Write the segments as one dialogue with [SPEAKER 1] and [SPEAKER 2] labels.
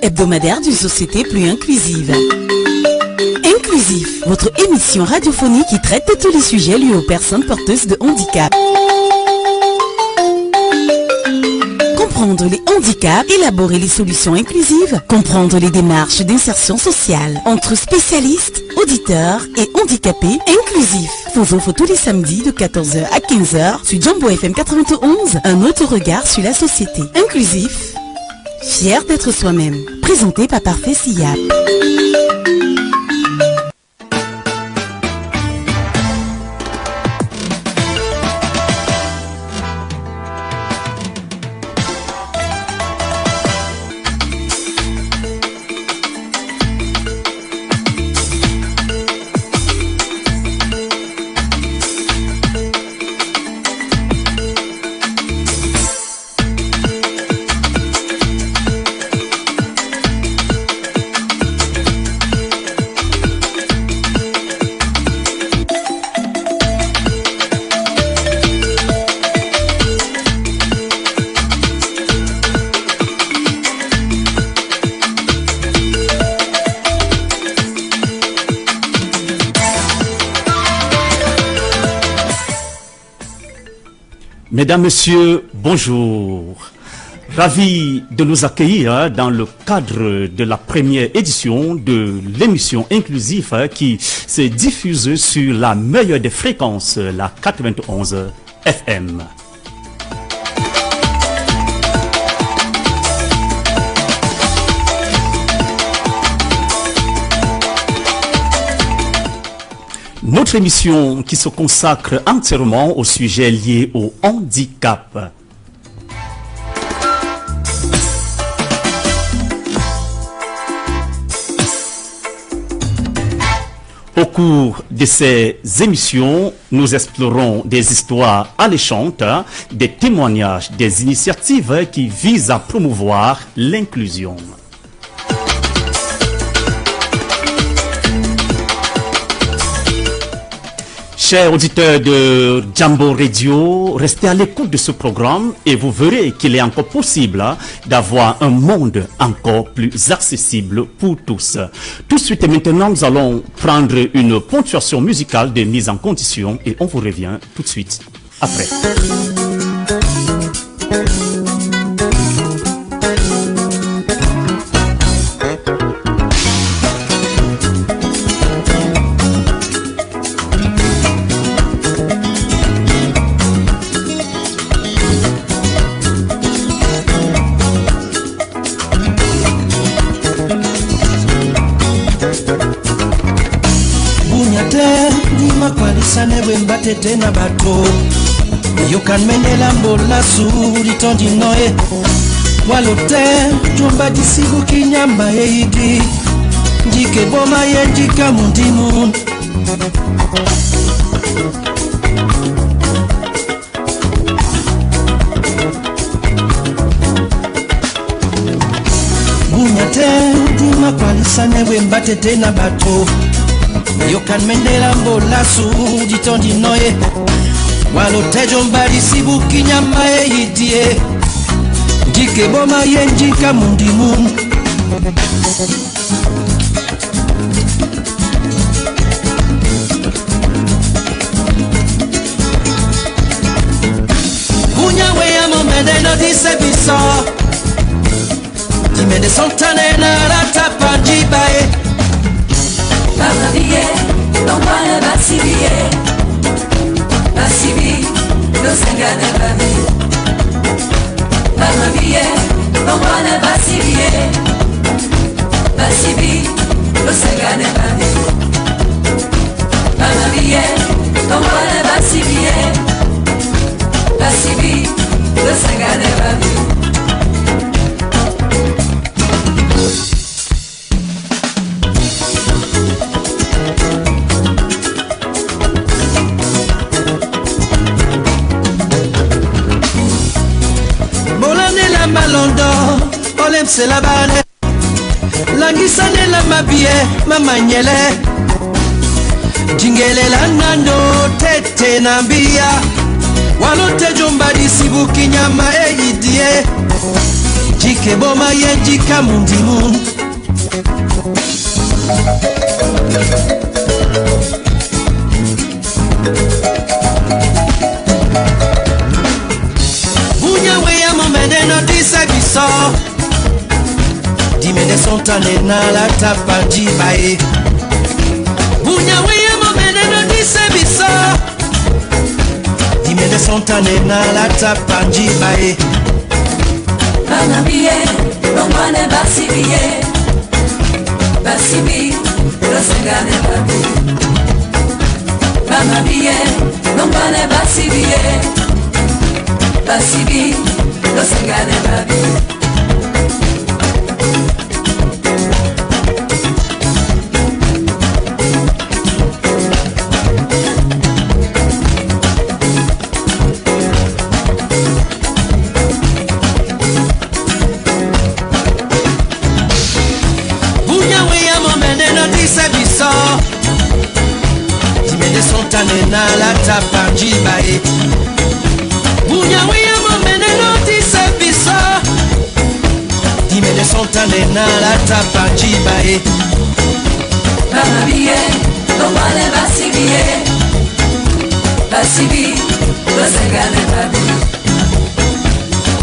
[SPEAKER 1] hebdomadaire d'une société plus inclusive. Inclusif, votre émission radiophonique qui traite de tous les sujets liés aux personnes porteuses de handicap. Comprendre les handicaps, élaborer les solutions inclusives, comprendre les démarches d'insertion sociale entre spécialistes, auditeurs et handicapés inclusifs. Vous offre tous les samedis de 14h à 15h sur Jumbo FM 91, un autre regard sur la société. Inclusif, fier d'être soi-même. Présenté par Parfait Sillap.
[SPEAKER 2] Mesdames, Messieurs, bonjour. Ravi de nous accueillir dans le cadre de la première édition de l'émission inclusive qui se diffuse sur la meilleure des fréquences, la 91 FM. Notre émission qui se consacre entièrement au sujet lié au handicap. Au cours de ces émissions, nous explorons des histoires alléchantes, des témoignages, des initiatives qui visent à promouvoir l'inclusion. Chers auditeurs de Jumbo Radio, restez à l'écoute de ce programme et vous verrez qu'il est encore possible d'avoir un monde encore plus accessible pour tous. Tout de suite et maintenant, nous allons prendre une ponctuation musicale de mise en condition et on vous revient tout de suite après.
[SPEAKER 3] Tena bato yokan menela mbola suri tondi noe walote jomba disibu kinyamba eidi jike boma yejika mundimun bunyate dima kwalisane wembate tena bato yokan mendela mbola sudi tondi noye walote jomba disibu kinyamba eidie jike boma yenjika mundimun bunyawe ya momede no dise biso dimede sontane na ratapa jibae
[SPEAKER 4] Mama vie, non wana basibie, basibi, no sengane babi. Mama vie, non wana basibie, basibi, no sengane babi. Mama vie, non wana basibie, basibi, no sengane babi.
[SPEAKER 3] C'est la balle, la guisane la mabie, mama nyele, jingele la nando tete nambia, walote jomba disibu kinyama eidie, jikeboma ye jika mundimu bunyawe ya momene notisa biso dimene sontane na la tapandi bae bunyawe ya momene notisa biso dimene sontane na la tapandi bae
[SPEAKER 4] Mama biye, longwane basi biye Basi bi, losengane babi Mama biye, longwane basi biye Basi bi, losengane babi
[SPEAKER 3] na la tapandi bae bunyawe ya momene notisa biso dimene sontane na la tapandi bae
[SPEAKER 4] Mama biye, longwane basi biye Basi bi, losengane babi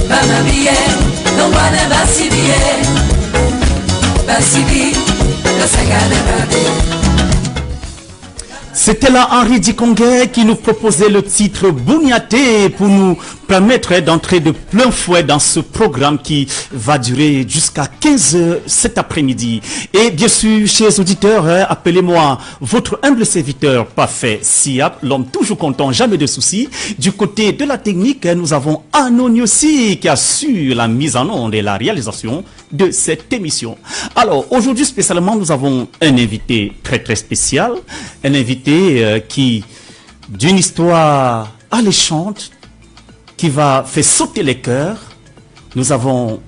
[SPEAKER 4] Mama biye, longwane basi biye Basi bi, losengane babi
[SPEAKER 2] C'était là Henri Dikongué qui nous proposait le titre Bouniaté pour nous permettre d'entrer de plein fouet dans ce programme qui va durer jusqu'à 15h cet après-midi. Et bien sûr, chers auditeurs, appelez-moi votre humble serviteur parfait, Siap, l'homme toujours content, jamais de soucis. Du côté de la technique, nous avons Anony aussi qui assure la mise en onde et la réalisation de cette émission. Alors, aujourd'hui spécialement, nous avons un invité très très spécial, un invité qui, d'une histoire alléchante, qui va faire sauter les cœurs. Nous avons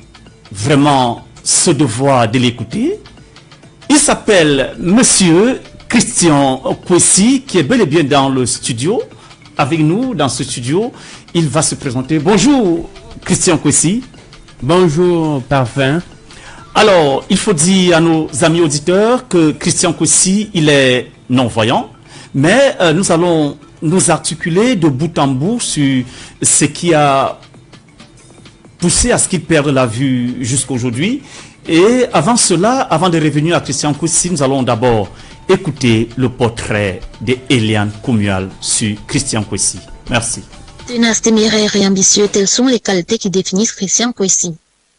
[SPEAKER 2] vraiment ce devoir de l'écouter. Il s'appelle Monsieur Christian Kwesi, qui est bel et bien dans le studio, avec nous dans ce studio. Il va se présenter. Bonjour Christian Kwesi.
[SPEAKER 5] Bonjour Parfum.
[SPEAKER 2] Alors, il faut dire à nos amis auditeurs que Christian Kwesi, il est non-voyant, mais nous allons nous articuler de bout en bout sur ce qui a poussé à ce qu'il perde la vue jusqu'aujourd'hui. Et avant cela, avant de revenir à Christian Kwesi, nous allons d'abord écouter le portrait d'Eliane Koumual sur Christian Kwesi. Merci.
[SPEAKER 6] Tenace, téméraire et ambitieux, telles sont les qualités qui définissent Christian Kwesi.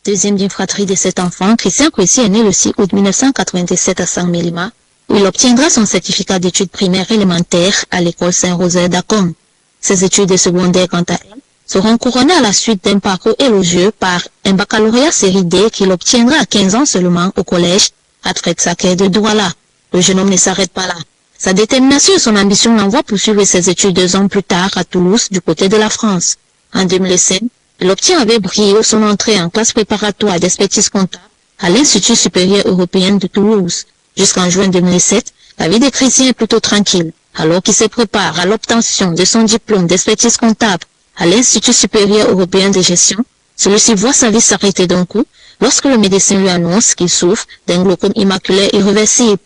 [SPEAKER 6] Deuxième d'une fratrie de 7 enfants, Christian Kwesi est né le 6 août 1997 à Saint-Mélima, où il obtiendra son certificat d'études primaires élémentaires à l'école Saint-Rosaire d'Acom. Ses études secondaires, quant à elles, seront couronnées à la suite d'un parcours élogieux par un baccalauréat série D qu'il obtiendra à 15 ans seulement au collège Alfred Saké de Douala. Le jeune homme ne s'arrête pas là. Sa détermination et son ambition l'envoient poursuivre ses études 2 ans plus tard à Toulouse, du côté de la France. En 2005, il obtient avec brio son entrée en classe préparatoire d'expertise comptable à l'Institut supérieur européen de Toulouse. Jusqu'en juin 2007, la vie de Christian est plutôt tranquille, alors qu'il se prépare à l'obtention de son diplôme d'expertise comptable à l'Institut supérieur européen de gestion. Celui-ci voit sa vie s'arrêter d'un coup lorsque le médecin lui annonce qu'il souffre d'un glaucome imaculaire irréversible.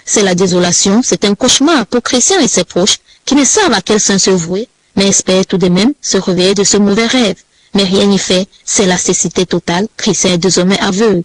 [SPEAKER 6] C'est la désolation, c'est un cauchemar pour Christian et ses proches qui ne savent à quel sens se vouer, mais espèrent tout de même se réveiller de ce mauvais rêve. Mais rien n'y fait, c'est la cécité totale, Christian est désormais aveugle.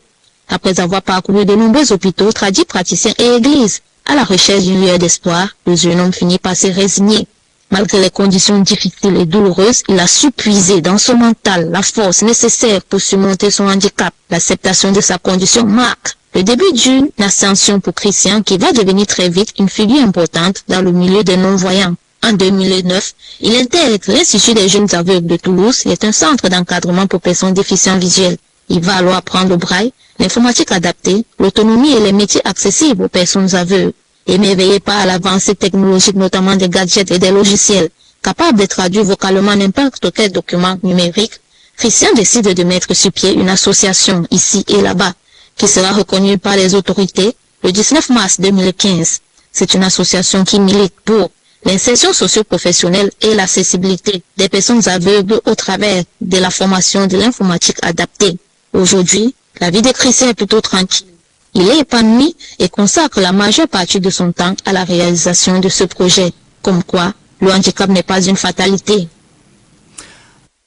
[SPEAKER 6] Après avoir parcouru de nombreux hôpitaux, tradis, praticiens et églises, à la recherche d'une lueur d'espoir, le jeune homme finit par se résigner. Malgré les conditions difficiles et douloureuses, il a su puiser dans son mental la force nécessaire pour surmonter son handicap. L'acceptation de sa condition marque le début d'une ascension pour Christian qui va devenir très vite une figure importante dans le milieu des non-voyants. En 2009, il intègre l'Institut des jeunes aveugles de Toulouse, qui est un centre d'encadrement pour personnes déficientes visuelles. Il va alors apprendre le braille, l'informatique adaptée, l'autonomie et les métiers accessibles aux personnes aveugles. Émerveillé par l'avancée technologique, notamment des gadgets et des logiciels, capables de traduire vocalement n'importe quel document numérique, Christian décide de mettre sur pied une association ici et là-bas, qui sera reconnue par les autorités le 19 mars 2015. C'est une association qui milite pour l'insertion socio-professionnelle et l'accessibilité des personnes aveugles au travers de la formation de l'informatique adaptée. Aujourd'hui, la vie de Christian est plutôt tranquille. Il est épanoui et consacre la majeure partie de son temps à la réalisation de ce projet. Comme quoi, le handicap n'est pas une fatalité.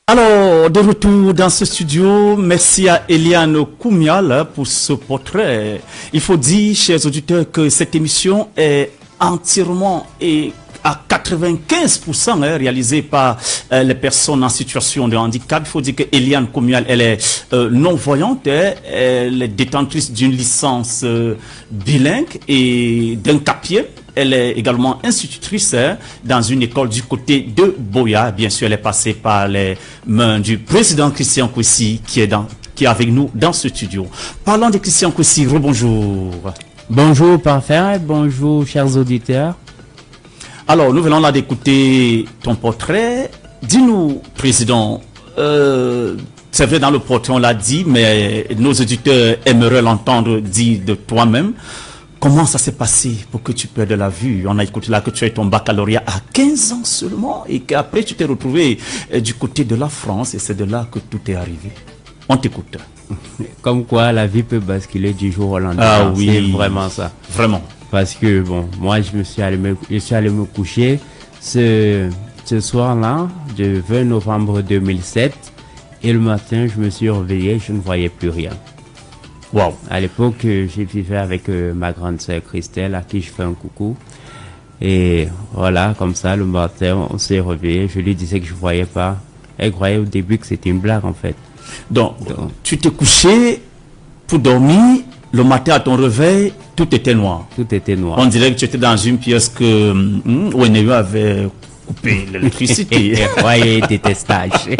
[SPEAKER 2] Alors, de retour dans ce studio, merci à Eliane Koumial pour ce portrait. Il faut dire, chers auditeurs, que cette émission est entièrement et à 95% réalisée par les personnes en situation de handicap. Il faut dire que Eliane Koumial, elle est non-voyante, elle est détentrice d'une licence bilingue et d'un CAPIE. Elle est également institutrice dans une école du côté de Boya. Bien sûr, elle est passée par les mains du président Christian Kwesi qui est avec nous dans ce studio. Parlant de Christian Kwesi, rebonjour.
[SPEAKER 5] Bonjour Parfait, bonjour chers auditeurs.
[SPEAKER 2] Alors, nous venons là d'écouter ton portrait. Dis-nous, président, c'est vrai dans le portrait on l'a dit, mais nos auditeurs aimeraient l'entendre dire de toi-même. Comment ça s'est passé pour que tu perdes la vue? On a écouté là que tu as eu ton baccalauréat à 15 ans seulement et qu'après tu t'es retrouvé du côté de la France et c'est de là que tout est arrivé. On t'écoute.
[SPEAKER 5] Comme quoi la vie peut basculer du jour au lendemain.
[SPEAKER 2] Ah oui.
[SPEAKER 5] C'est vraiment ça.
[SPEAKER 2] Vraiment.
[SPEAKER 5] Parce que bon, moi je suis allé me coucher ce soir-là, le 20 novembre 2007 et le matin je me suis réveillé, je ne voyais plus rien.
[SPEAKER 2] Wow.
[SPEAKER 5] À l'époque, j'ai vécu avec ma grande sœur Christelle, à qui je fais un coucou. Et voilà, comme ça, le matin, on s'est réveillé. Je lui disais que je voyais pas. Elle croyait au début que c'était une blague, en fait.
[SPEAKER 2] Donc, tu t'es couché pour dormir. Le matin, à ton réveil, tout était noir.
[SPEAKER 5] Tout était noir.
[SPEAKER 2] On dirait que tu étais dans une pièce où Eneo avait coupé l'électricité.
[SPEAKER 5] Ouais, détestage.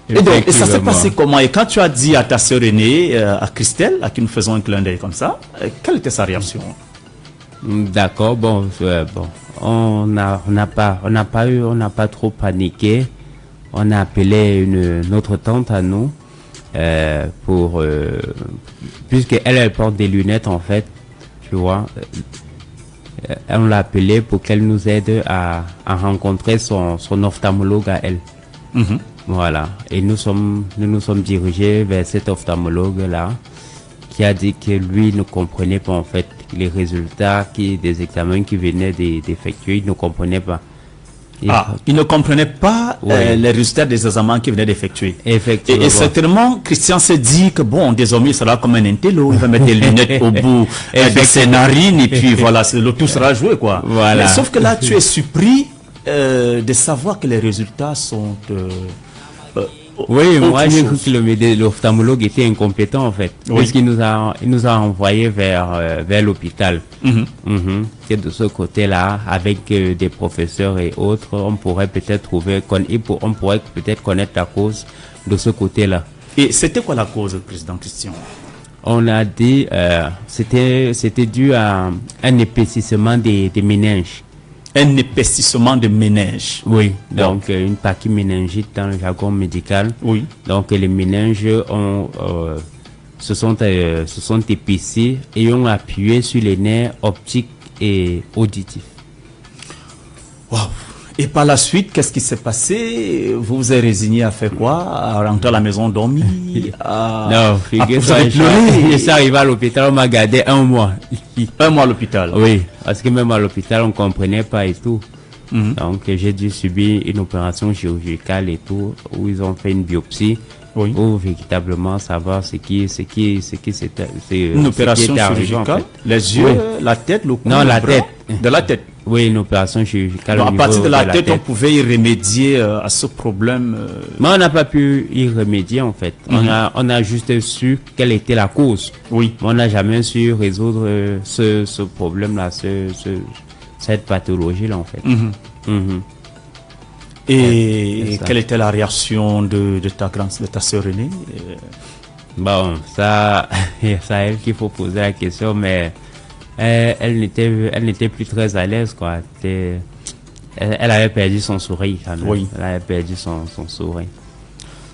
[SPEAKER 2] Et donc, ça s'est passé comment? Et quand tu as dit à ta sœur aînée, à Christelle, à qui nous faisons un clin d'œil comme ça, quelle était sa réaction?
[SPEAKER 5] D'accord, bon, on n'a pas trop paniqué. On a appelé une autre tante à nous puisque elle porte des lunettes en fait, tu vois. On l'a appelée pour qu'elle nous aide à rencontrer son ophtalmologue à elle.
[SPEAKER 2] Mm-hmm.
[SPEAKER 5] Voilà. Et nous nous sommes dirigés vers cet ophtalmologue-là qui a dit que lui ne comprenait pas en fait les résultats des examens qu'il venait d'effectuer. Il ne comprenait pas.
[SPEAKER 2] Il ne comprenait pas les résultats des examens qu'il venait d'effectuer.
[SPEAKER 5] Effectivement.
[SPEAKER 2] Et certainement, Christian s'est dit que bon, désormais, il sera comme un intello. Il va mettre des lunettes au bout de ses narines et puis voilà, le tout sera joué, quoi.
[SPEAKER 5] Voilà.
[SPEAKER 2] Mais, sauf que là, tu es surpris de savoir que les résultats sont...
[SPEAKER 5] oui, moi j'ai cru que l'ophtalmologue était incompétent en fait, puisqu'il nous a envoyé vers l'hôpital.
[SPEAKER 2] Mm-hmm.
[SPEAKER 5] Et de ce côté-là, avec des professeurs et autres, on pourrait peut-être connaître la cause de ce côté-là.
[SPEAKER 2] Et c'était quoi la cause, président Christian?
[SPEAKER 5] On a dit c'était dû à un épaississement des méninges.
[SPEAKER 2] Un épaississement de méninges.
[SPEAKER 5] Oui, donc une partie méningite dans le jargon médical.
[SPEAKER 2] Oui.
[SPEAKER 5] Donc les méninges se sont épaissis et ont appuyé sur les nerfs optiques et auditifs.
[SPEAKER 2] Wow. Et par la suite, qu'est-ce qui s'est passé? Vous vous êtes résigné à faire quoi? À rentrer à la maison dormir?
[SPEAKER 5] Non, je suis arrivé à l'hôpital, on m'a gardé 1 mois.
[SPEAKER 2] 1 mois à l'hôpital?
[SPEAKER 5] Oui, parce que même à l'hôpital, on ne comprenait pas et tout.
[SPEAKER 2] Mm-hmm.
[SPEAKER 5] Donc j'ai dû subir une opération chirurgicale et tout, où ils ont fait une biopsie.
[SPEAKER 2] Oui.
[SPEAKER 5] Pour véritablement savoir ce qui c'était.
[SPEAKER 2] Une opération chirurgicale? En fait. Les yeux, la tête, le cou?
[SPEAKER 5] Non, la tête.
[SPEAKER 2] De la tête?
[SPEAKER 5] Oui, une opération chirurgicale.
[SPEAKER 2] Donc, à partir de la tête, on pouvait y remédier à ce problème.
[SPEAKER 5] Mais on n'a pas pu y remédier en fait.
[SPEAKER 2] Mm-hmm.
[SPEAKER 5] On a juste su quelle était la cause.
[SPEAKER 2] Oui.
[SPEAKER 5] Mais on n'a jamais su résoudre ce problème-là, cette pathologie-là en fait.
[SPEAKER 2] Mm-hmm.
[SPEAKER 5] Mm-hmm.
[SPEAKER 2] Et quelle était la réaction de ta sœur aînée?
[SPEAKER 5] Bon, ça c'est à elle qu'il faut poser la question, mais elle n'était plus très à l'aise, quoi. Elle avait perdu son sourire, quand même.
[SPEAKER 2] Oui.
[SPEAKER 5] Elle avait perdu son sourire.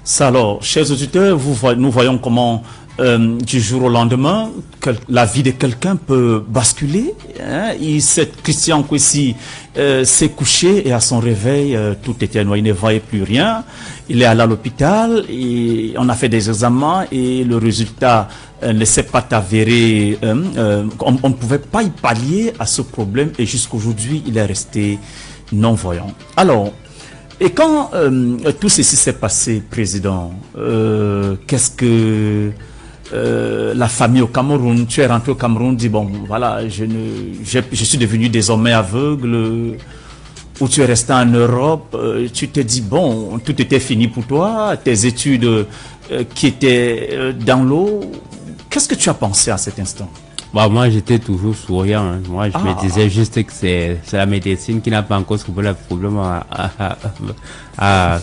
[SPEAKER 2] Ça alors, chers auditeurs, nous voyons comment du jour au lendemain, la vie de quelqu'un peut basculer. Hein. Christian Kwesi s'est couché et à son réveil, tout était noir, il ne voyait plus rien. Il est allé à l'hôpital et on a fait des examens et le résultat ne s'est pas avéré. On ne pouvait pas y pallier à ce problème et jusqu'aujourd'hui, il est resté non-voyant. Alors, et quand tout ceci s'est passé, Président, qu'est-ce que la famille au Cameroun, tu es rentré au Cameroun, dit bon, voilà, je suis devenu désormais aveugle, ou tu es resté en Europe, tu te dis bon, tout était fini pour toi, tes études qui étaient dans l'eau, qu'est-ce que tu as pensé à cet instant?
[SPEAKER 5] Bah, moi, j'étais toujours souriant. Hein. Moi, je me disais juste que c'est la médecine qui n'a pas encore trouvé le problème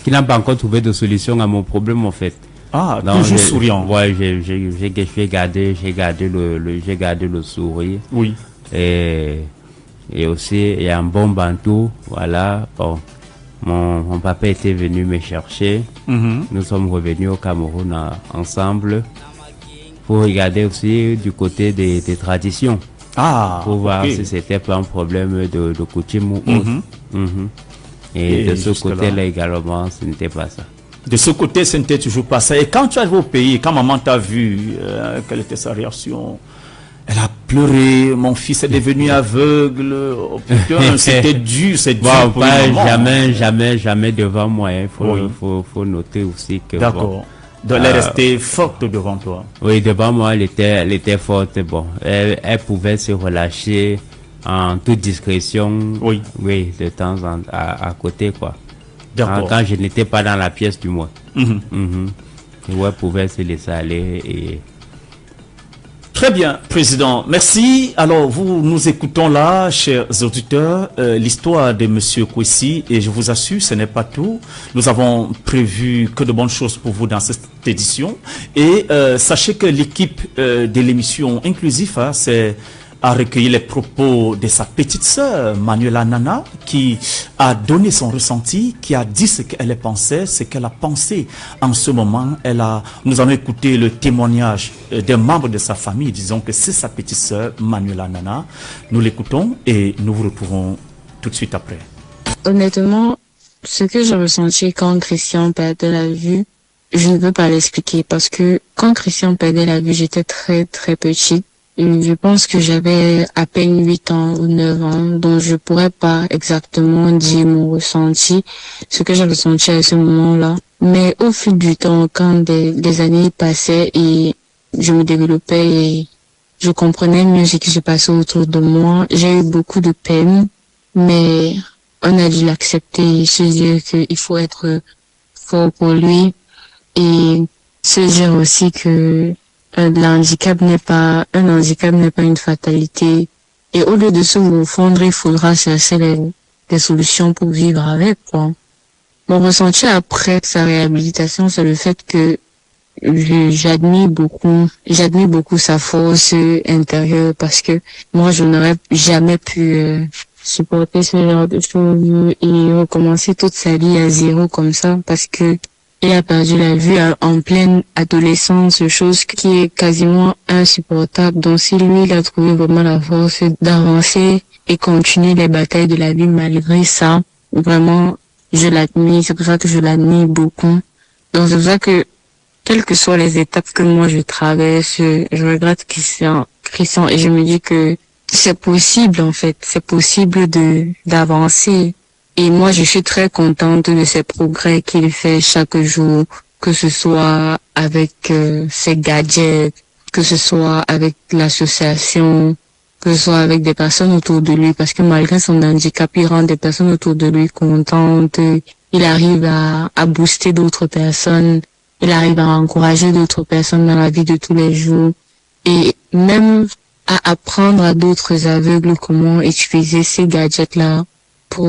[SPEAKER 5] qui n'a pas encore trouvé de solution à mon problème, en fait.
[SPEAKER 2] Ah, donc, toujours souriant.
[SPEAKER 5] Ouais, j'ai gardé le sourire.
[SPEAKER 2] Oui.
[SPEAKER 5] Et aussi, il y a un bon bantou, voilà. Bon, mon papa était venu me chercher. Nous sommes revenus au Cameroun ensemble. Pour regarder aussi du côté des traditions.
[SPEAKER 2] Ah,
[SPEAKER 5] pour voir si c'était pas un problème de coutume ou autre. Et de ce côté-là également, ce n'était pas ça.
[SPEAKER 2] De ce côté, ce n'était toujours pas ça. Et quand tu arrives au pays, quand maman t'a vu, quelle était sa réaction? Elle a pleuré, mon fils est devenu aveugle. Oh, putain, c'était dur, c'est dur.
[SPEAKER 5] Bon, pas jamais devant moi. Il faut noter aussi que.
[SPEAKER 2] D'accord.
[SPEAKER 5] Bon,
[SPEAKER 2] donc, elle est restée forte devant toi.
[SPEAKER 5] Oui, devant moi, elle était forte. Bon, elle pouvait se relâcher en toute discrétion.
[SPEAKER 2] Oui.
[SPEAKER 5] Oui, de temps en temps, à côté, quoi.
[SPEAKER 2] D'accord.
[SPEAKER 5] Quand je n'étais pas dans la pièce, du moins. Et elle pouvait se laisser aller et.
[SPEAKER 2] Très bien, Président. Merci. Alors, nous écoutons là, chers auditeurs, l'histoire de Monsieur Kwesi, et je vous assure, ce n'est pas tout. Nous avons prévu que de bonnes choses pour vous dans cette édition. Et sachez que l'équipe de l'émission Inclusif, a recueilli les propos de sa petite sœur, Manuela Nana, qui a donné son ressenti, qui a dit ce qu'elle pensait, ce qu'elle a pensé en ce moment. Nous allons écouter le témoignage des membres de sa famille, disons que c'est sa petite sœur, Manuela Nana. Nous l'écoutons et nous vous retrouvons tout de suite après.
[SPEAKER 7] Honnêtement, ce que j'ai ressenti quand Christian perdait la vue, je ne peux pas l'expliquer parce que quand Christian perdait la vue, j'étais très très petite. Je pense que j'avais à peine 8 ans ou 9 ans, donc je pourrais pas exactement dire mon ressenti, ce que j'ai ressenti à ce moment-là. Mais au fil du temps, quand des années passaient et je me développais et je comprenais mieux ce qui se passait autour de moi, j'ai eu beaucoup de peine, mais on a dû l'accepter et se dire qu'il faut être fort pour lui et se dire aussi que l'handicap n'est pas une fatalité. Et au lieu de se confondre, il faudra chercher des solutions pour vivre avec, quoi. Mon ressenti après sa réhabilitation, c'est le fait que j'admire beaucoup sa force intérieure parce que moi, je n'aurais jamais pu supporter ce genre de choses et recommencer toute sa vie à zéro comme ça parce que il a perdu la vue en pleine adolescence, chose qui est quasiment insupportable. Donc si lui, il a trouvé vraiment la force d'avancer et continuer les batailles de la vie malgré ça, vraiment, je l'admire. C'est pour ça que je l'admire beaucoup. Donc c'est pour ça que, quelles que soient les étapes que moi je traverse, je regrette Christian et je me dis que c'est possible en fait. C'est possible d'avancer. Et moi, je suis très contente de ces progrès qu'il fait chaque jour, que ce soit avec ses gadgets, que ce soit avec l'association, que ce soit avec des personnes autour de lui, parce que malgré son handicap, il rend des personnes autour de lui contentes. Il arrive à booster d'autres personnes, il arrive à encourager d'autres personnes dans la vie de tous les jours, et même à apprendre à d'autres aveugles comment utiliser ces gadgets-là pour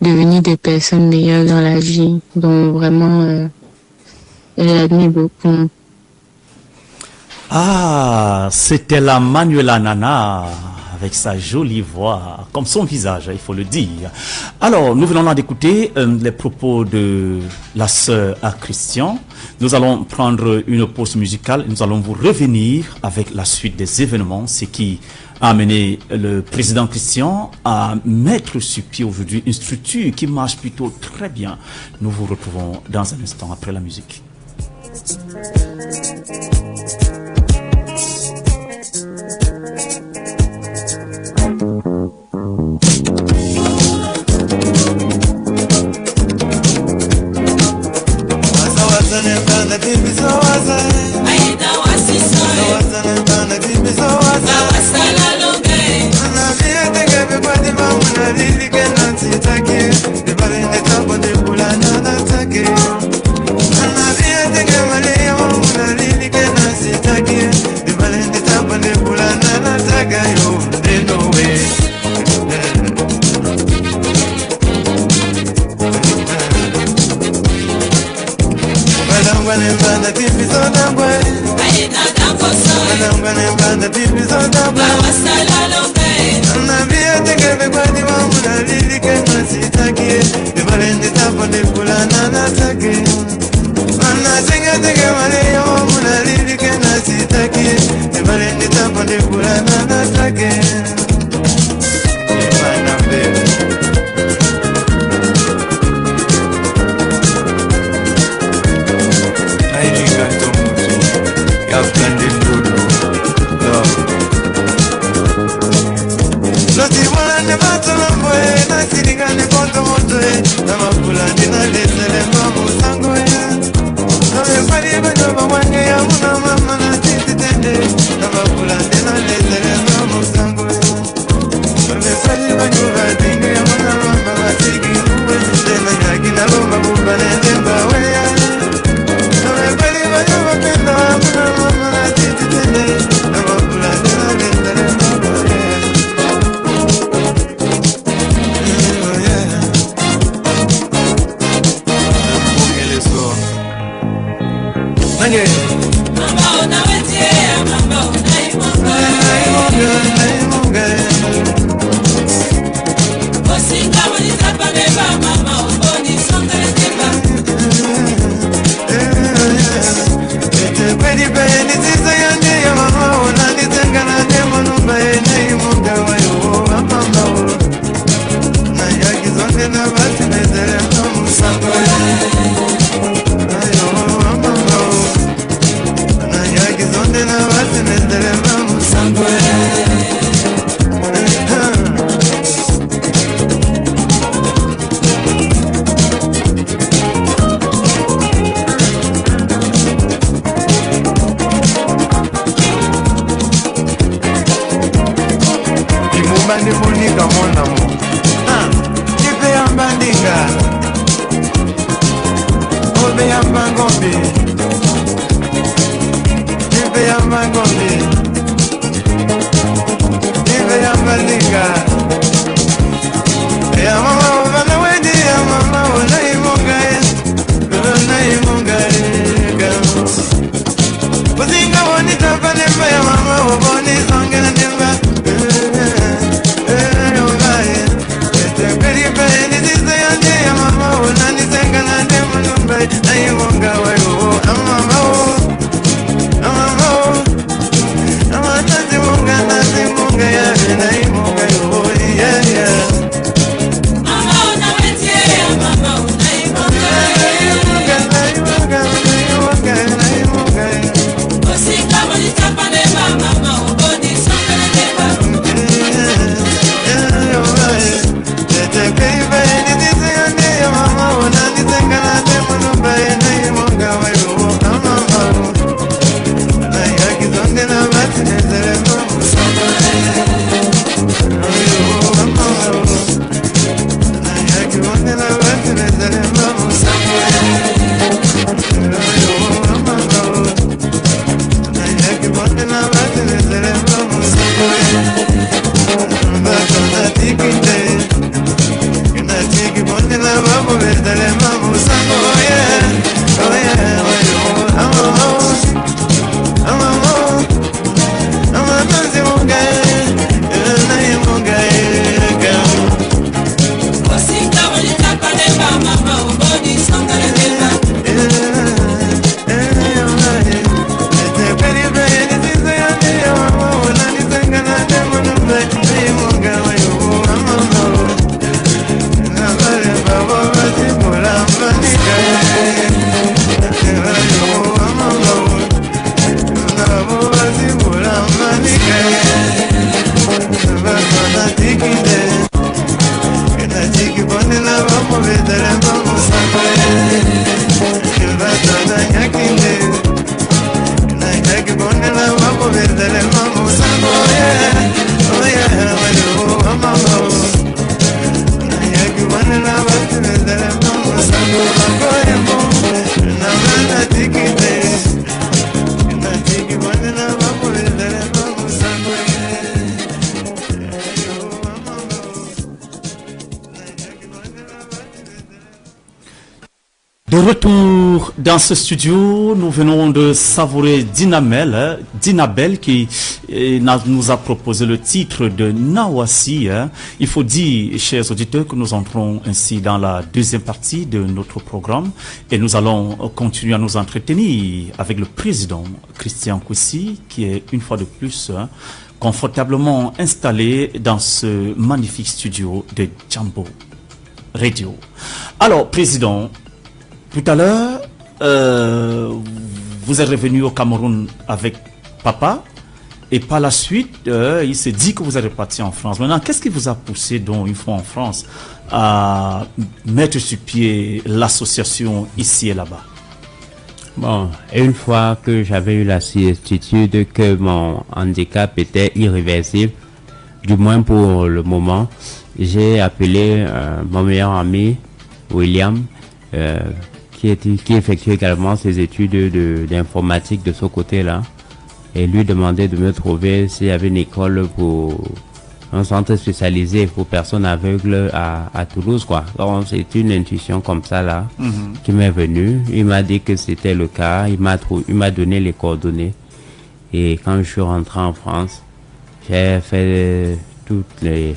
[SPEAKER 7] devenir des personnes meilleures dans la vie. Donc vraiment, je l'admire beaucoup.
[SPEAKER 2] Ah, c'était la Manuela Nana, avec sa jolie voix, comme son visage, il faut le dire. Alors, nous venons là d'écouter les propos de la sœur à Christian. Nous allons prendre une pause musicale. Nous allons vous revenir avec la suite des événements, ce qui a amené le président Christian à mettre sur pied aujourd'hui une structure qui marche plutôt très bien. Nous vous retrouvons dans un instant après la musique. De retour dans ce studio, nous venons de savourer Dinabel qui nous a proposé le titre de Nawasi. Il faut dire, chers auditeurs, que nous entrons ainsi dans la deuxième partie de notre programme et nous allons continuer à nous entretenir avec le président Christian Kwesi qui est une fois de plus confortablement installé dans ce magnifique studio de Jambo Radio. Alors, président, tout à l'heure, vous êtes revenu au Cameroun avec papa et par la suite, il s'est dit que vous êtes reparti en France. Maintenant, qu'est-ce qui vous a poussé, donc, une fois en France, à mettre sur pied l'association ici et là-bas?
[SPEAKER 5] Bon, une fois que j'avais eu la certitude que mon handicap était irréversible, du moins pour le moment, j'ai appelé mon meilleur ami, William, qui effectue également ses études d'informatique de ce côté-là, et lui demander de me trouver s'il y avait une école pour un centre spécialisé pour personnes aveugles à Toulouse, quoi. Donc c'est une intuition comme ça là qui m'est venue. Il m'a dit que c'était le cas, il m'a donné les coordonnées, et quand je suis rentré en France, j'ai fait toutes les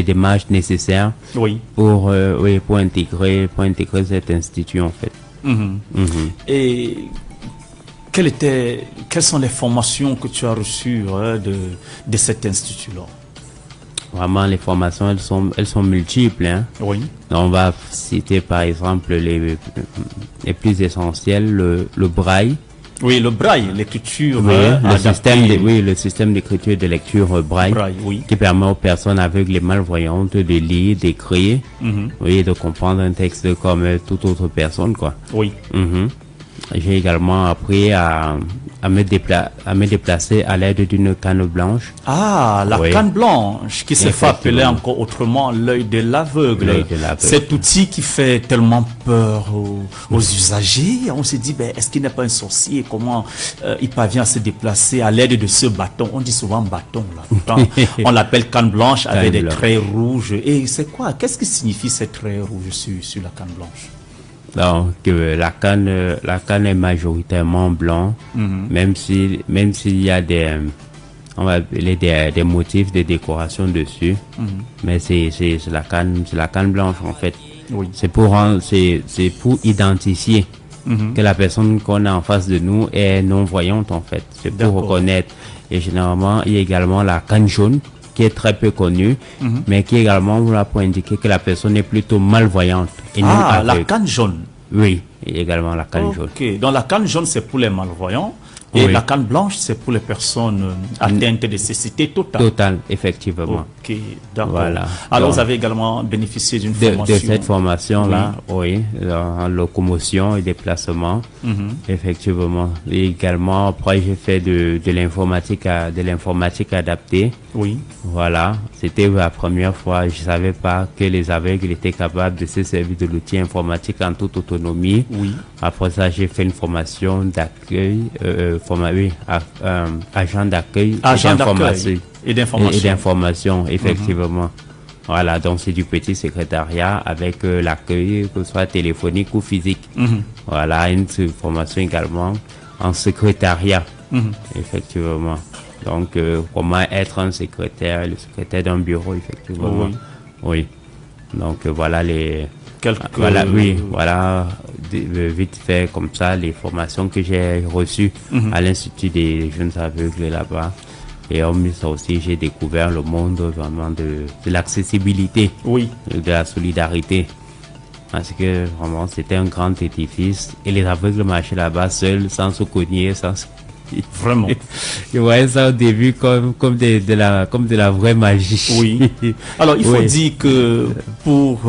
[SPEAKER 5] démarches nécessaires pour intégrer cet institut en fait.
[SPEAKER 2] Et quelles sont les formations que tu as reçues de cet institut-là?
[SPEAKER 5] Vraiment, les formations, elles sont multiples. Hein.
[SPEAKER 2] Oui.
[SPEAKER 5] On va citer par exemple les plus essentielles, le braille.
[SPEAKER 2] Oui, le braille, l'écriture.
[SPEAKER 5] Le système d'écriture et de lecture braille, qui permet aux personnes aveugles et malvoyantes de lire, d'écrire, de comprendre un texte comme toute autre personne, quoi.
[SPEAKER 2] Oui.
[SPEAKER 5] J'ai également appris à me déplacer à l'aide d'une canne blanche.
[SPEAKER 2] Ah, la canne blanche, qui se fait appeler encore autrement l'œil de l'aveugle. Cet outil qui fait tellement peur aux usagers. On se dit, est-ce qu'il n'est pas un sorcier? Comment il parvient à se déplacer à l'aide de ce bâton? On dit souvent bâton, là. On l'appelle canne blanche avec des traits rouges. Et c'est quoi? Qu'est-ce qui signifie ces traits rouges sur la canne blanche?
[SPEAKER 5] Donc la canne est majoritairement blanc, même s'il y a des motifs de décoration dessus, mais c'est la canne blanche en fait.
[SPEAKER 2] Oui.
[SPEAKER 5] C'est pour identifier que la personne qu'on a en face de nous est non voyante en fait. C'est pour reconnaître. Et généralement il y a également la canne jaune qui est très peu connue, mais qui également là pour indiquer que la personne est plutôt malvoyante. Et
[SPEAKER 2] la canne jaune.
[SPEAKER 5] Oui, et également la canne jaune.
[SPEAKER 2] Ok, donc la canne jaune c'est pour les malvoyants et la canne blanche c'est pour les personnes atteintes de cécité totale.
[SPEAKER 5] Totale, effectivement.
[SPEAKER 2] Ok, d'accord.
[SPEAKER 5] Voilà.
[SPEAKER 2] Alors vous avez également bénéficié d'une formation.
[SPEAKER 5] De cette formation-là, oui, en locomotion et déplacement, effectivement. Et également, après j'ai fait de l'informatique adaptée.
[SPEAKER 2] Oui.
[SPEAKER 5] Voilà, c'était la première fois. Je savais pas que les aveugles étaient capables de se servir de l'outil informatique en toute autonomie.
[SPEAKER 2] Oui.
[SPEAKER 5] Après ça, j'ai fait une formation d'accueil, agent d'accueil et d'information, effectivement. Voilà, donc c'est du petit secrétariat avec l'accueil, que ce soit téléphonique ou physique. Voilà, une formation également en secrétariat, effectivement. Donc, comment être un secrétaire, le secrétaire d'un bureau, effectivement. Oui. Donc, voilà vite fait comme ça les formations que j'ai reçues à l'Institut des jeunes aveugles là-bas. Et hormis ça aussi, j'ai découvert le monde vraiment de l'accessibilité, de la solidarité. Parce que vraiment, c'était un grand édifice et les aveugles marchaient là-bas seuls, sans se cogner,
[SPEAKER 2] Vraiment.
[SPEAKER 5] Je voyais ça au début comme de la vraie magie.
[SPEAKER 2] Oui. Alors, il faut dire que pour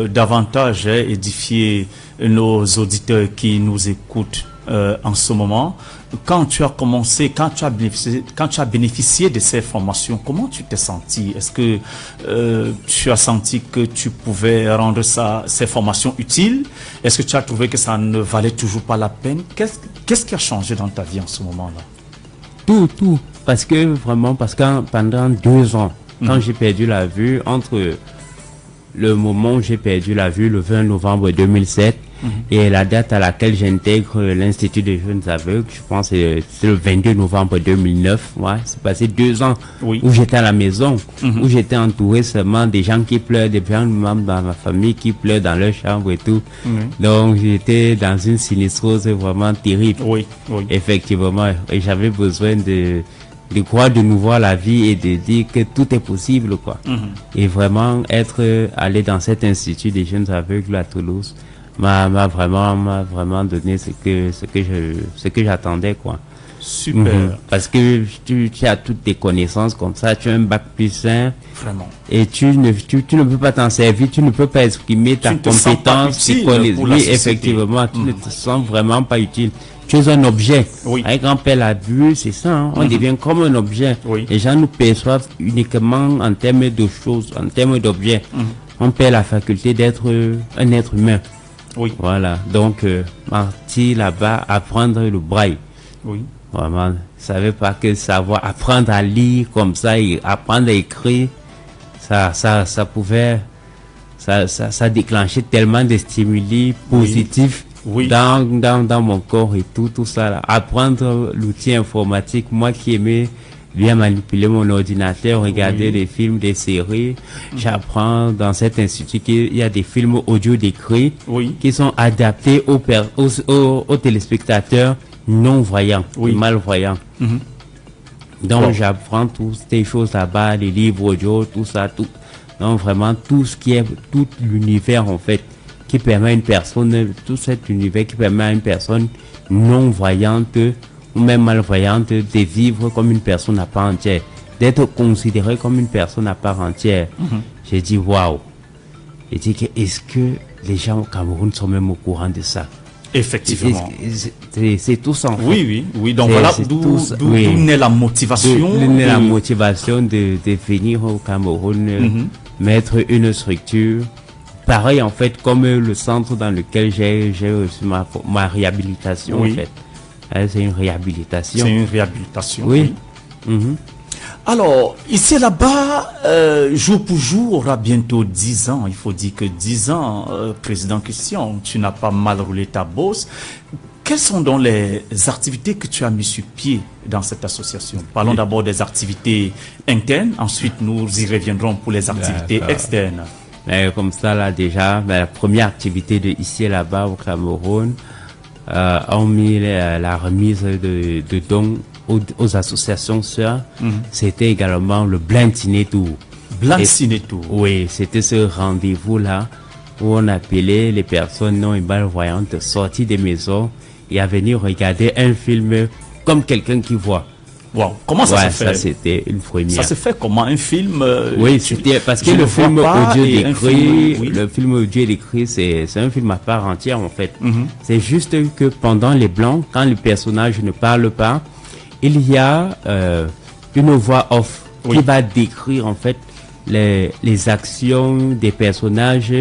[SPEAKER 2] davantage édifier nos auditeurs qui nous écoutent en ce moment, quand tu as commencé, quand tu as bénéficié de ces formations, comment tu t'es senti? Est-ce que tu as senti que tu pouvais rendre ces formations utiles? Est-ce que tu as trouvé que ça ne valait toujours pas la peine? Qu'est-ce qui a changé dans ta vie en ce moment-là?
[SPEAKER 5] Tout. Parce que pendant 2 ans, quand j'ai perdu la vue, entre le moment où j'ai perdu la vue, le 20 novembre 2007, et la date à laquelle j'intègre l'Institut des jeunes aveugles, je pense que c'est le 22 novembre 2009. Ouais, c'est passé 2 ans où j'étais à la maison, où j'étais entouré seulement des gens qui pleurent, des gens membres dans ma famille qui pleurent dans leur chambre et tout. Donc j'étais dans une sinistrose vraiment terrible. Effectivement, et j'avais besoin de croire de nouveau à la vie et de dire que tout est possible, quoi. Et vraiment allé dans cet institut des jeunes aveugles à Toulouse m'a vraiment donné ce que j'attendais, quoi.
[SPEAKER 2] Super.
[SPEAKER 5] Parce que tu as toutes tes connaissances comme ça, tu as un bac +1.
[SPEAKER 2] Vraiment.
[SPEAKER 5] Et tu ne peux pas t'en servir, tu ne peux pas exprimer ta compétence, tes connaissances. Oui, effectivement, tu ne te sens vraiment pas utile. Tu es un objet. Avec un père la vue, c'est ça, hein? On devient comme un objet. Les gens nous perçoivent uniquement en termes de choses, en termes d'objets. On perd la faculté d'être un être humain. Voilà. Donc, partir là-bas, apprendre le braille. Vraiment, je ne savais pas que savoir apprendre à lire comme ça et apprendre à écrire, ça pouvait, ça déclenchait tellement de stimuli positifs. Dans mon corps et tout ça là. Apprendre l'outil informatique, moi qui aimais bien manipuler mon ordinateur, regarder des films, des séries, j'apprends dans cet institut qu'il y a des films audio décrits qui sont adaptés aux téléspectateurs non-voyants, malvoyants. Donc j'apprends toutes ces choses là-bas, les livres audio, tout ça, tout. Donc vraiment tout l'univers en fait qui permet à une personne, tout cet univers qui permet à une personne non-voyante ou même malvoyante de vivre comme une personne à part entière, d'être considérée comme une personne à part entière. J'ai dit waouh. J'ai dit que est-ce que les gens au Cameroun sont même au courant de ça?
[SPEAKER 2] Effectivement.
[SPEAKER 5] C'est tout ça en fait.
[SPEAKER 2] Oui. Donc voilà d'où naît la motivation.
[SPEAKER 5] La motivation de venir au Cameroun, mettre une structure. Pareil en fait comme le centre dans lequel j'ai reçu ma réhabilitation en fait. C'est une réhabilitation.
[SPEAKER 2] C'est une réhabilitation.
[SPEAKER 5] Oui.
[SPEAKER 2] Alors, ici et là-bas, jour pour jour, aura bientôt 10 ans. Il faut dire que 10 ans, Président Christian, tu n'as pas mal roulé ta bosse. Quelles sont donc les activités que tu as mis sur pied dans cette association? Parlons d'abord des activités internes, ensuite nous y reviendrons pour les activités externes.
[SPEAKER 5] Mais comme ça, là, déjà, la première activité de ici et là-bas au Cameroun, on mis la remise de dons aux associations sœurs. C'était également le Blind Ciné Tour.
[SPEAKER 2] Blind Ciné Tour.
[SPEAKER 5] Oui, c'était ce rendez-vous-là où on appelait les personnes non et malvoyantes de sortir des maisons et à venir regarder un film comme quelqu'un qui voit.
[SPEAKER 2] Wow. Comment ça se fait?
[SPEAKER 5] Ça c'était une première.
[SPEAKER 2] Ça se fait comment? Un film
[SPEAKER 5] oui, c'était parce que le film audio décrit, le film audio décrit, c'est un film à part entière en fait. C'est juste que pendant les blancs, quand le personnage ne parle pas, il y a une voix off qui va décrire en fait les actions des personnages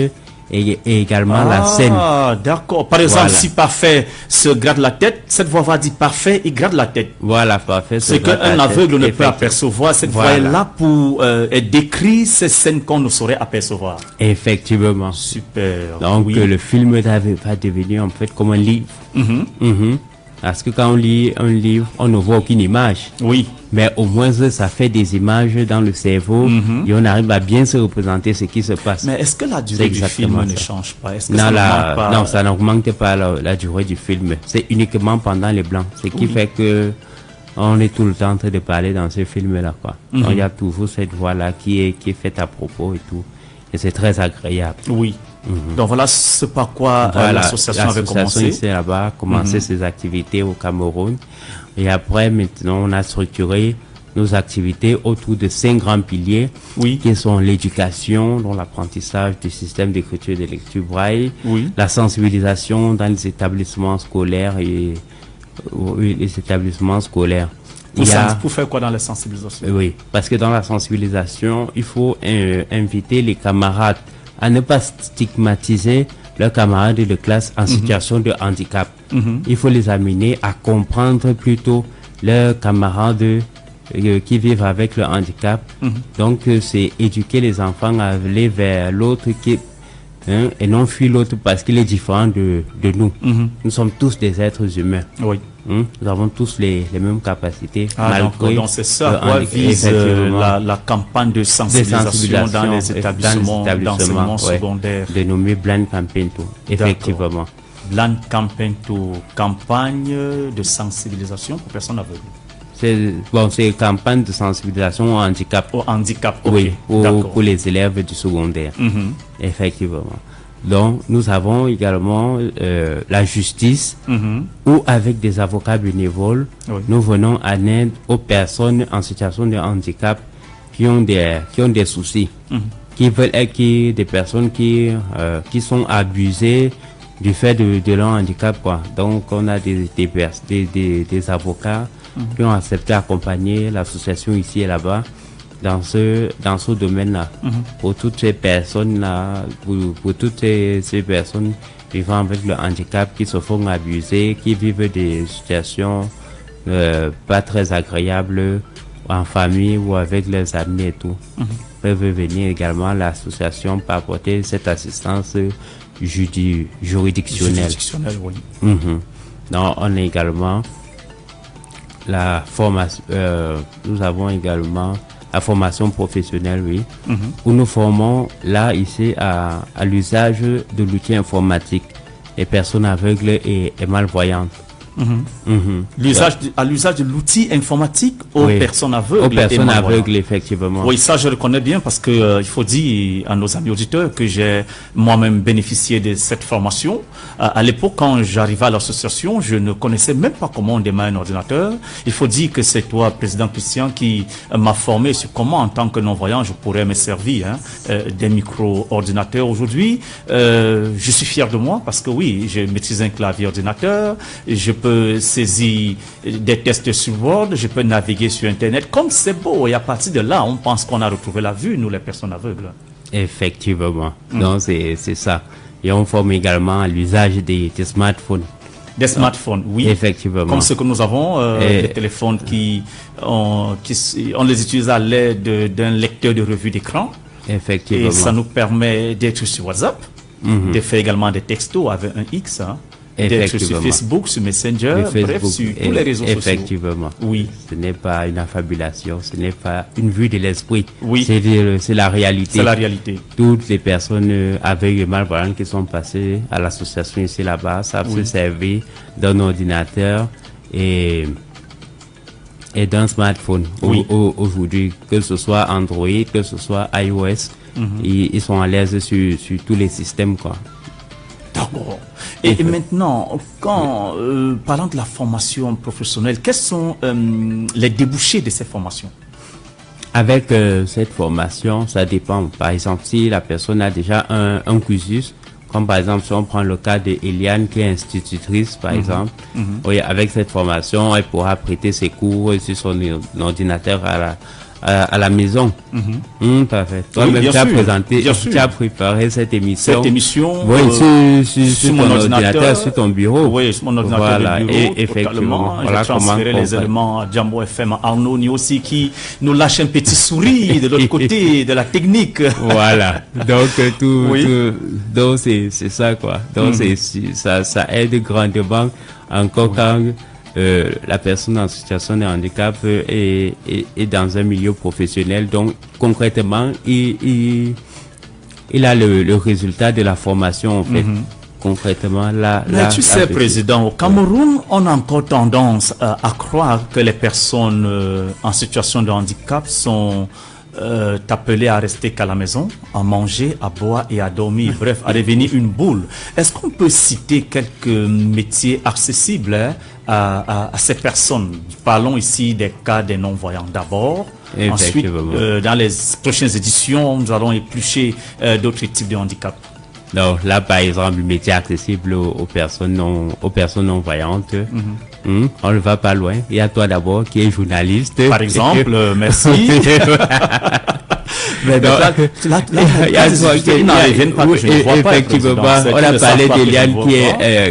[SPEAKER 5] et également la scène.
[SPEAKER 2] Ah, d'accord. Par exemple, si Parfait se gratte la tête, cette voix va dire Parfait, il gratte la tête.
[SPEAKER 5] Voilà, Parfait.
[SPEAKER 2] C'est qu'un aveugle ne peut apercevoir. Cette voix est là pour décrire ces scènes qu'on ne saurait apercevoir.
[SPEAKER 5] Effectivement.
[SPEAKER 2] Super.
[SPEAKER 5] Donc, le film va devenir en fait comme un livre. Parce que quand on lit un livre, on ne voit aucune image.
[SPEAKER 2] Oui.
[SPEAKER 5] Mais au moins, ça fait des images dans le cerveau et on arrive à bien se représenter ce qui se passe.
[SPEAKER 2] Mais est-ce que la durée du film ne change pas? Est-ce que
[SPEAKER 5] non, ça n'augmente pas la durée du film. C'est uniquement pendant les blancs. Ce qui fait que on est tout le temps en train de parler dans ce film-là, quoi. Donc, il y a toujours cette voix-là qui est faite à propos et tout. Et c'est très agréable.
[SPEAKER 2] Oui. Donc voilà ce par quoi l'association avait commencé.
[SPEAKER 5] Ici là-bas a commencé ses activités au Cameroun. Et après, maintenant, on a structuré nos activités autour de 5 grands piliers qui sont l'éducation, donc l'apprentissage du système d'écriture et de lecture braille, la sensibilisation dans les établissements scolaires et les établissements scolaires.
[SPEAKER 2] Pour faire quoi dans la sensibilisation?
[SPEAKER 5] Oui, parce que dans la sensibilisation, il faut inviter les camarades à ne pas stigmatiser leurs camarades de classe en situation de handicap. Il faut les amener à comprendre plutôt leurs camarades qui vivent avec le handicap. Donc, c'est éduquer les enfants à aller vers l'autre et non fuir l'autre parce qu'il est différent de nous. Nous sommes tous des êtres humains.
[SPEAKER 2] Oui.
[SPEAKER 5] Nous avons tous les mêmes capacités.
[SPEAKER 2] Donc c'est ça quoi vise la campagne de sensibilisation dans les établissements d'enseignement secondaire.
[SPEAKER 5] Dénommé Blind Campaign tout, effectivement.
[SPEAKER 2] Blind Campaign tout, campagne de sensibilisation pour personnes aveugles.
[SPEAKER 5] C'est campagne de sensibilisation au handicap.
[SPEAKER 2] Au handicap,
[SPEAKER 5] oui, pour les élèves du secondaire. Effectivement. Donc, nous avons également la justice, où avec des avocats bénévoles, nous venons en aide aux personnes en situation de handicap qui ont des soucis, des personnes qui sont abusées du fait de leur handicap, quoi. Donc, on a des avocats qui ont accepté d'accompagner l'association ici et là-bas dans ce domaine-là, pour toutes ces personnes-là, pour toutes ces personnes vivant avec le handicap qui se font abuser, qui vivent des situations pas très agréables en famille ou avec leurs amis et tout, peuvent venir également à l'association pour apporter cette assistance juridictionnelle. Donc, on a également la formation, nous avons également la formation professionnelle, où nous formons là, ici, à l'usage de l'outil informatique des personnes aveugles et malvoyantes.
[SPEAKER 2] À l'usage de l'outil informatique aux personnes aveugles.
[SPEAKER 5] Aux personnes aveugles, effectivement.
[SPEAKER 2] Oui, ça je le connais bien parce que il faut dire à nos amis auditeurs que j'ai moi-même bénéficié de cette formation. À l'époque, quand j'arrivais à l'association, je ne connaissais même pas comment on démarre un ordinateur. Il faut dire que c'est toi, président Christian, qui m'a formé sur comment, en tant que non-voyant, je pourrais me servir des micro-ordinateurs. Aujourd'hui, je suis fier de moi parce que oui, je maîtrise un clavier ordinateur, je peux saisir des tests sur Word, je peux naviguer sur Internet. Comme c'est beau, et à partir de là, on pense qu'on a retrouvé la vue, nous les personnes aveugles.
[SPEAKER 5] Effectivement. Donc c'est ça. Et on forme également à l'usage des smartphones.
[SPEAKER 2] Des smartphones, oui.
[SPEAKER 5] Effectivement.
[SPEAKER 2] Comme ce que nous avons, des téléphones on les utilise à l'aide d'un lecteur de revue d'écran.
[SPEAKER 5] Effectivement.
[SPEAKER 2] Et ça nous permet d'être sur WhatsApp, de faire également des textos avec un X, d'être sur Facebook, sur Messenger, bref, sur tous les réseaux sociaux.
[SPEAKER 5] Effectivement.
[SPEAKER 2] Oui.
[SPEAKER 5] Ce n'est pas une affabulation, ce n'est pas une vue de l'esprit.
[SPEAKER 2] Oui.
[SPEAKER 5] C'est la réalité.
[SPEAKER 2] C'est la réalité.
[SPEAKER 5] Toutes les personnes aveugles et malvoyantes qui sont passées à l'association ici là-bas savent se servir d'un ordinateur et d'un smartphone. Aujourd'hui, que ce soit Android, que ce soit iOS, ils sont à l'aise sur tous les systèmes, quoi.
[SPEAKER 2] D'accord. Et maintenant, quand parlant de la formation professionnelle, quels sont les débouchés de ces formations?
[SPEAKER 5] Avec cette formation, ça dépend. Par exemple, si la personne a déjà un cursus, comme par exemple, si on prend le cas d'Eliane qui est institutrice, par exemple, oui, avec cette formation, elle pourra prêter ses cours sur son ordinateur à la maison. Parfait. Toi-même, tu as présenté, tu as préparé cette émission. Oui, sur mon ordinateur, sur ton bureau.
[SPEAKER 2] Oui, sur mon ordinateur de bureau. Et effectivement, j'ai transféré les éléments à Jambo FM, à Arnaud Ni aussi, qui nous lâche un petit sourire de l'autre côté de la technique.
[SPEAKER 5] Voilà. Donc, c'est ça, quoi. Donc, ça aide grandement encore quand la personne en situation de handicap est dans un milieu professionnel. Donc concrètement, il a le résultat de la formation, en fait. Concrètement,
[SPEAKER 2] mais tu sais, président, au Cameroun, on a encore tendance à croire que les personnes en situation de handicap sont appelées à rester qu'à la maison, à manger, à boire et à dormir, bref, à devenir une boule. Est-ce qu'on peut citer quelques métiers accessibles à ces personnes? Parlons ici des cas des non-voyants d'abord. Ensuite, dans les prochaines éditions, nous allons éplucher d'autres types de handicap.
[SPEAKER 5] Donc là, par exemple, le métier accessible aux personnes non-voyantes, on ne va pas loin. Il y a toi d'abord qui est journaliste.
[SPEAKER 2] Par exemple, merci.
[SPEAKER 5] Mais donc, il y a effectivement, on a parlé d'Eliane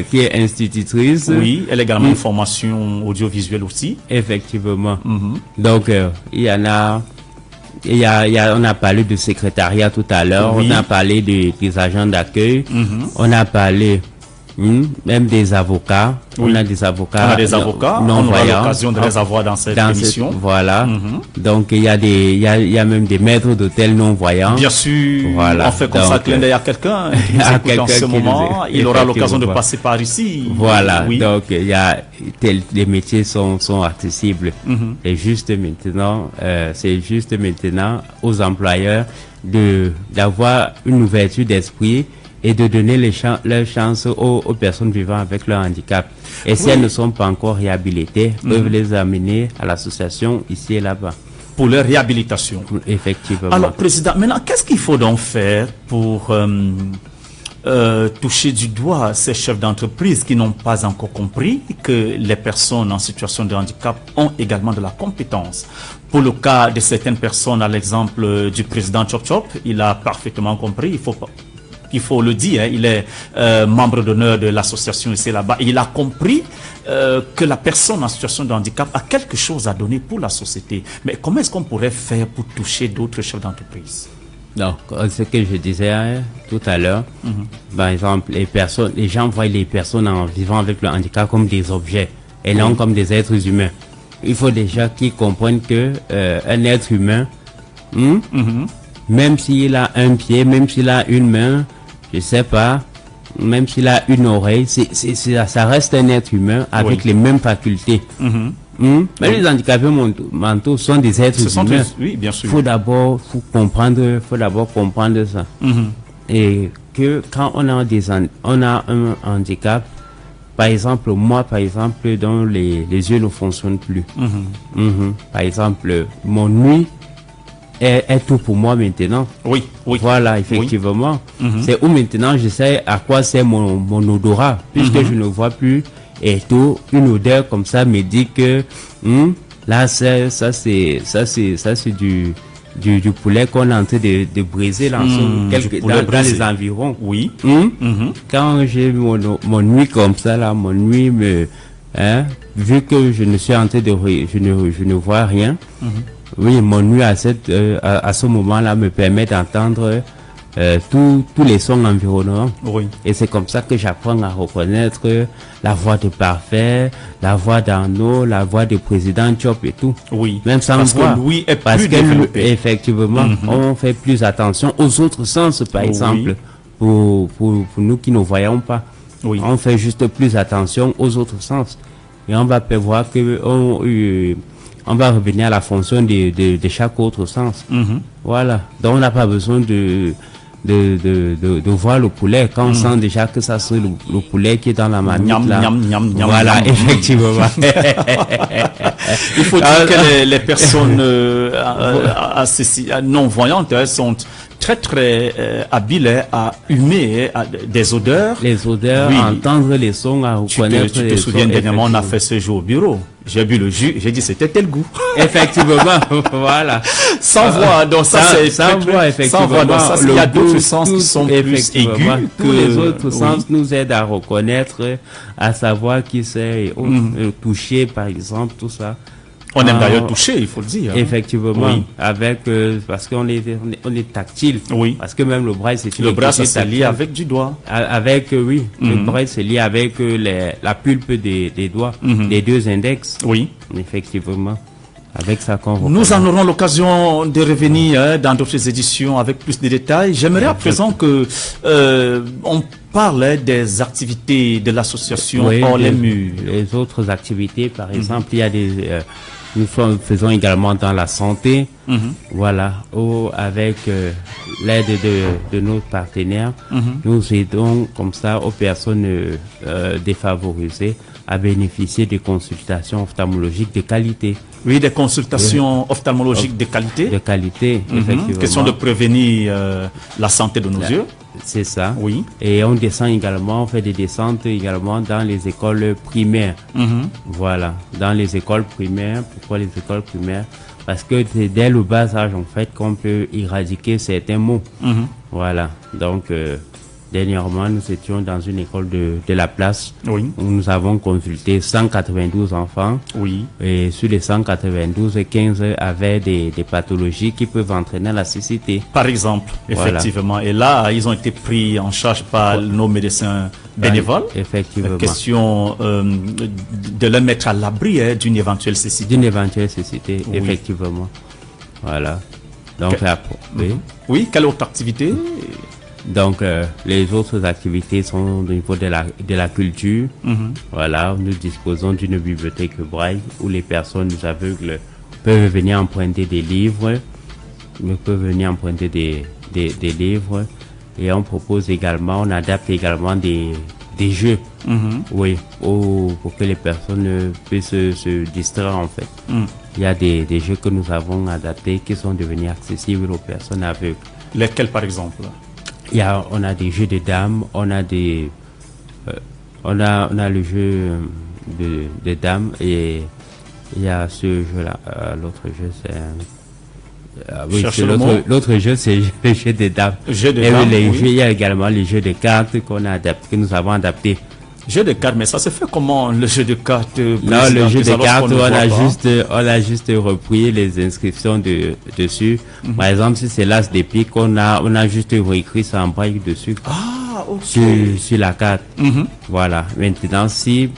[SPEAKER 5] qui est institutrice.
[SPEAKER 2] Oui, elle a également une formation audiovisuelle aussi.
[SPEAKER 5] Effectivement. Donc, il y en a... on a parlé de secrétariat tout à l'heure, on a parlé des agents d'accueil, on a parlé même des avocats. On a des avocats.
[SPEAKER 2] On aura l'occasion de les avoir dans cette émission.
[SPEAKER 5] Voilà. Donc il y a même des maîtres d'hôtel non-voyants.
[SPEAKER 2] Bien sûr. Voilà. On fait comme ça, clin d'œil à quelqu'un qui nous écoute en ce moment. Il aura l'occasion de passer par ici.
[SPEAKER 5] Voilà. Oui. Donc les métiers sont accessibles. Et juste maintenant, c'est juste maintenant aux employeurs d'avoir une ouverture d'esprit et de donner leur chance aux personnes vivant avec leur handicap. Et si elles ne sont pas encore réhabilitées, peuvent les amener à l'association ici et là-bas.
[SPEAKER 2] Pour leur réhabilitation.
[SPEAKER 5] Effectivement.
[SPEAKER 2] Alors, Président, maintenant, qu'est-ce qu'il faut donc faire pour toucher du doigt ces chefs d'entreprise qui n'ont pas encore compris que les personnes en situation de handicap ont également de la compétence? Pour le cas de certaines personnes, à l'exemple du président Chop Chop, il a parfaitement compris, il faut le dire, il est membre d'honneur de l'association ici là-bas. Il a compris que la personne en situation de handicap a quelque chose à donner pour la société. Mais comment est-ce qu'on pourrait faire pour toucher d'autres chefs d'entreprise?
[SPEAKER 5] Donc, ce que je disais tout à l'heure, par exemple, les gens voient les personnes en vivant avec le handicap comme des objets et non comme des êtres humains. Il faut déjà qu'ils comprennent que un être humain, même s'il a un pied, même s'il a une main, je sais pas, même s'il a une oreille, ça reste un être humain avec les mêmes facultés. Mais les handicapés mentaux sont des êtres humains.
[SPEAKER 2] Oui, bien sûr.
[SPEAKER 5] Faut d'abord comprendre ça. Et que quand on a un handicap, par exemple, moi, dont les yeux ne fonctionnent plus. Par exemple, mon nuit est tout pour moi maintenant.
[SPEAKER 2] Oui.
[SPEAKER 5] Voilà, effectivement. C'est où maintenant je sais à quoi c'est mon odorat, puisque je ne vois plus. Et tout, une odeur comme ça me dit que là, c'est du poulet qu'on est en train de briser dans les environs.
[SPEAKER 2] Oui.
[SPEAKER 5] Quand j'ai mon nuit comme ça, là, mon nuit vu que je ne suis en train je ne vois rien. Oui, mon nuit à ce moment-là me permet d'entendre tous les sons environnants.
[SPEAKER 2] Oui.
[SPEAKER 5] Et c'est comme ça que j'apprends à reconnaître la voix de Parfait, la voix d'Arnaud, la voix du président Chop et tout.
[SPEAKER 2] Oui.
[SPEAKER 5] Même sans
[SPEAKER 2] parce
[SPEAKER 5] voix.
[SPEAKER 2] Que Louis est plus développé.
[SPEAKER 5] Effectivement, on fait plus attention aux autres sens, par exemple, pour nous qui ne voyons pas.
[SPEAKER 2] Oui.
[SPEAKER 5] On fait juste plus attention aux autres sens. Et on va voir que on va revenir à la fonction de chaque autre sens. Voilà. Donc on n'a pas besoin de voir le poulet quand on sent déjà que ça c'est le poulet qui est dans la marmite là. Voilà, effectivement.
[SPEAKER 2] Il faut dire que les personnes non-voyantes, elles sont très habiles à humer des odeurs.
[SPEAKER 5] Les odeurs, à entendre les sons, à reconnaître
[SPEAKER 2] tu te souviens, dernièrement, on a fait ce jeu au bureau. J'ai bu le jus, j'ai dit c'était tel goût.
[SPEAKER 5] Effectivement, voilà.
[SPEAKER 2] Sans voix, donc ça c'est
[SPEAKER 5] sans voix, effectivement.
[SPEAKER 2] Sans voix, donc ça, il y a d'autres sens qui sont plus aigus
[SPEAKER 5] que les autres sens nous aident à reconnaître, à savoir qui c'est, toucher par exemple, tout ça.
[SPEAKER 2] On aime d'ailleurs toucher, il faut le dire.
[SPEAKER 5] Effectivement, avec parce qu'on est tactile.
[SPEAKER 2] Oui.
[SPEAKER 5] Parce que même le bras,
[SPEAKER 2] le bras, ça c'est lié avec du doigt.
[SPEAKER 5] Avec le bras, c'est lié avec la pulpe des doigts, des deux index.
[SPEAKER 2] Oui.
[SPEAKER 5] Effectivement. Avec ça qu'on
[SPEAKER 2] nous en aurons l'occasion de revenir dans d'autres éditions avec plus de détails. J'aimerais à présent que on parle des activités de l'association hors les murs.
[SPEAKER 5] Les autres activités, par exemple, il y a nous faisons également dans la santé, voilà, avec l'aide de nos partenaires, nous aidons comme ça aux personnes défavorisées à bénéficier de consultations ophtalmologiques de qualité.
[SPEAKER 2] Oui, des consultations ophtalmologiques de qualité.
[SPEAKER 5] De qualité, effectivement.
[SPEAKER 2] Question de prévenir la santé de nos yeux.
[SPEAKER 5] C'est ça.
[SPEAKER 2] Oui.
[SPEAKER 5] Et on descend également, on fait des descentes également dans les écoles primaires. Voilà, dans les écoles primaires. Pourquoi les écoles primaires? Parce que c'est dès le bas âge, en fait, qu'on peut éradiquer certains mots. Voilà. Donc, dernièrement, nous étions dans une école de la place où nous avons consulté 192 enfants.
[SPEAKER 2] Oui.
[SPEAKER 5] Et sur les 192, 15 avaient des pathologies qui peuvent entraîner la cécité.
[SPEAKER 2] Par exemple, effectivement. Voilà. Et là, ils ont été pris en charge par nos médecins bénévoles.
[SPEAKER 5] Effectivement.
[SPEAKER 2] Question de les mettre à l'abri d'une éventuelle cécité.
[SPEAKER 5] D'une éventuelle cécité, effectivement. Voilà. Donc,
[SPEAKER 2] oui, quelle autre activité?
[SPEAKER 5] Donc, les autres activités sont au niveau de la culture. Voilà, nous disposons d'une bibliothèque braille où les personnes aveugles peuvent venir emprunter des livres. Des livres. Et on propose également, on adapte également des jeux. Oui, pour que les personnes puissent se distraire en fait. Il y a des jeux que nous avons adaptés qui sont devenus accessibles aux personnes aveugles.
[SPEAKER 2] Lesquels par exemple?
[SPEAKER 5] On a des jeux de dames, on a le jeu de dames et il y a ce jeu-là. L'autre jeu, c'est l'autre jeu, c'est le jeu de dames. Il y a également les jeux de cartes que nous avons adaptés.
[SPEAKER 2] Jeu de cartes, mais ça se fait comment le jeu de cartes?
[SPEAKER 5] Non, le jeu de cartes, on a juste repris les inscriptions dessus. Par exemple, si c'est l'as des piques, on a juste réécrit ça en braille dessus.
[SPEAKER 2] Ah, ok.
[SPEAKER 5] Sur la carte. Voilà. Maintenant, si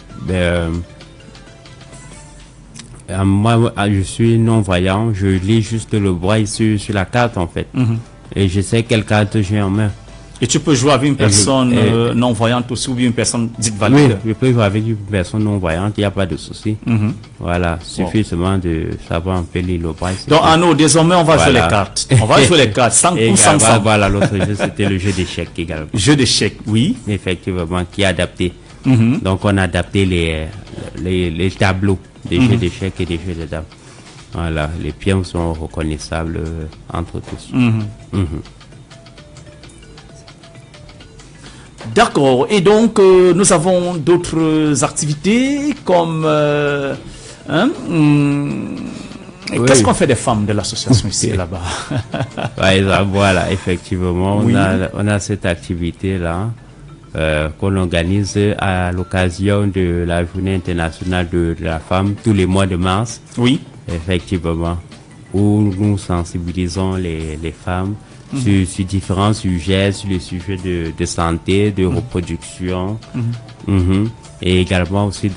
[SPEAKER 5] moi, je suis non-voyant, je lis juste le braille sur la carte en fait. Et je sais quelle carte j'ai en main.
[SPEAKER 2] Et tu peux jouer avec une personne non-voyante aussi ou bien une personne dite valide?
[SPEAKER 5] Oui, je peux jouer avec une personne non-voyante, il n'y a pas de souci. Voilà, suffit seulement de savoir un peu lire le braille.
[SPEAKER 2] Donc, Arnaud, désormais, on va jouer les cartes. On va jouer les cartes, 100%.
[SPEAKER 5] Voilà, l'autre jeu, c'était le jeu d'échecs également.
[SPEAKER 2] Jeu d'échecs, oui.
[SPEAKER 5] Effectivement, qui est adapté. Donc, on a adapté les tableaux des jeux d'échecs et des jeux de dames. Voilà, les pions sont reconnaissables entre tous.
[SPEAKER 2] D'accord. Et donc, nous avons d'autres activités comme... Qu'est-ce qu'on fait des femmes de l'association ici et là-bas?
[SPEAKER 5] Voilà, effectivement, on a cette activité-là qu'on organise à l'occasion de la Journée internationale de la femme tous les mois de mars.
[SPEAKER 2] Oui.
[SPEAKER 5] Effectivement, où nous sensibilisons les femmes sur différents sujets, sur les sujets de santé, de reproduction. Et également aussi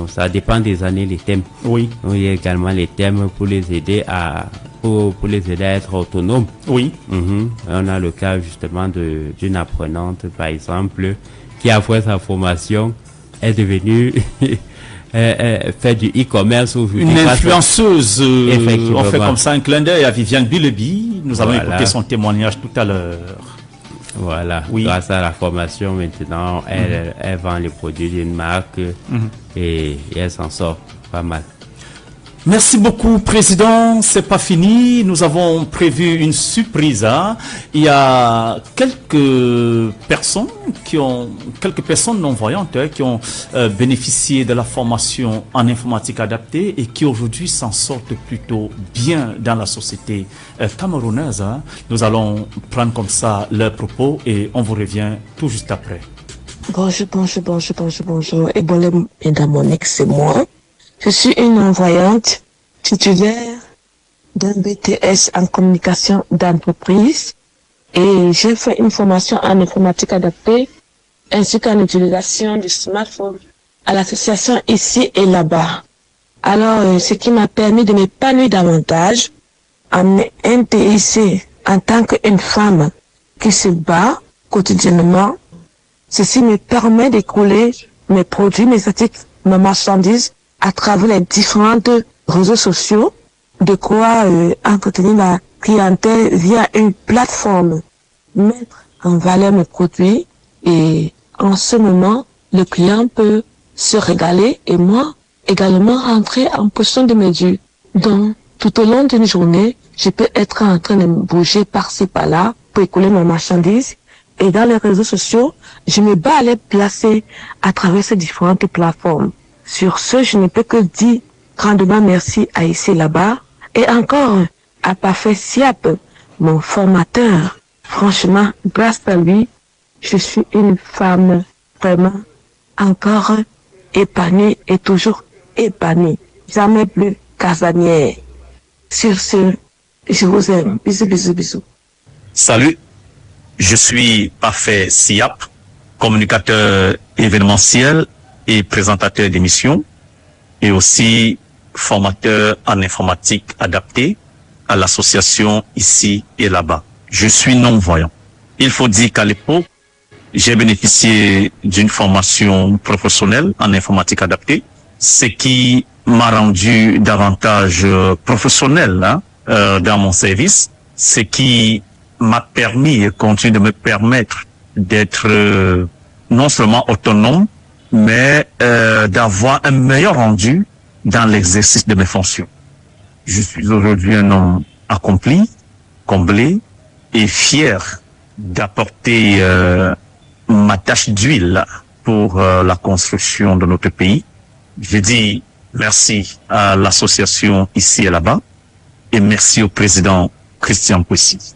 [SPEAKER 5] ça dépend des années, les thèmes.
[SPEAKER 2] Oui.
[SPEAKER 5] Il y a également les thèmes pour les aider à être autonomes.
[SPEAKER 2] Oui.
[SPEAKER 5] On a le cas justement d'une apprenante, par exemple, qui après sa formation est devenue fait du e-commerce aujourd'hui.
[SPEAKER 2] Une influenceuse. On fait comme ça un clin d'œil à Viviane Bilebi. Nous allons écouter son témoignage tout à l'heure.
[SPEAKER 5] Voilà. Grâce à la formation maintenant, elle vend les produits d'une marque et elle s'en sort pas mal.
[SPEAKER 2] Merci beaucoup, Président. C'est pas fini. Nous avons prévu une surprise. Il y a quelques personnes non-voyantes qui ont bénéficié de la formation en informatique adaptée et qui aujourd'hui s'en sortent plutôt bien dans la société camerounaise. Nous allons prendre comme ça leurs propos et on vous revient tout juste après.
[SPEAKER 8] Bonjour. Et bon, mesdames, mon ex, c'est moi. Je suis une non-voyante titulaire d'un BTS en communication d'entreprise et j'ai fait une formation en informatique adaptée ainsi qu'en utilisation du smartphone à l'association ici et là-bas. Alors, ce qui m'a permis de m'épanouir davantage, en m'intégrer en tant qu'une femme qui se bat quotidiennement. Ceci me permet d'écouler mes produits, mes articles, mes marchandises à travers les différents réseaux sociaux, de quoi entretenir la clientèle via une plateforme, mettre en valeur mes produits et en ce moment, le client peut se régaler et moi également rentrer en possession de mes dûs. Donc, tout au long d'une journée, je peux être en train de me bouger par-ci par-là pour écouler ma marchandise et dans les réseaux sociaux, je me bats à les placer à travers ces différentes plateformes. Sur ce, je ne peux que dire grandement merci à ici là-bas Et encore à Parfait Siap, mon formateur. Franchement, grâce à lui, je suis une femme vraiment encore épanouie et toujours épanouie. Jamais plus casanière. Sur ce, je vous aime. Bisous, bisous, bisous.
[SPEAKER 9] Salut, je suis Parfait Siap, communicateur événementiel et présentateur d'émissions, et aussi formateur en informatique adaptée à l'association Ici et Là-bas. Je suis non-voyant. Il faut dire qu'à l'époque, j'ai bénéficié d'une formation professionnelle en informatique adaptée, ce qui m'a rendu davantage professionnel dans mon service, ce qui m'a permis et continue de me permettre d'être non seulement autonome, mais d'avoir un meilleur rendu dans l'exercice de mes fonctions. Je suis aujourd'hui un homme accompli, comblé et fier d'apporter ma tâche d'huile pour la construction de notre pays. Je dis merci à l'association Ici et Là-bas et merci au président Christian Kwesi.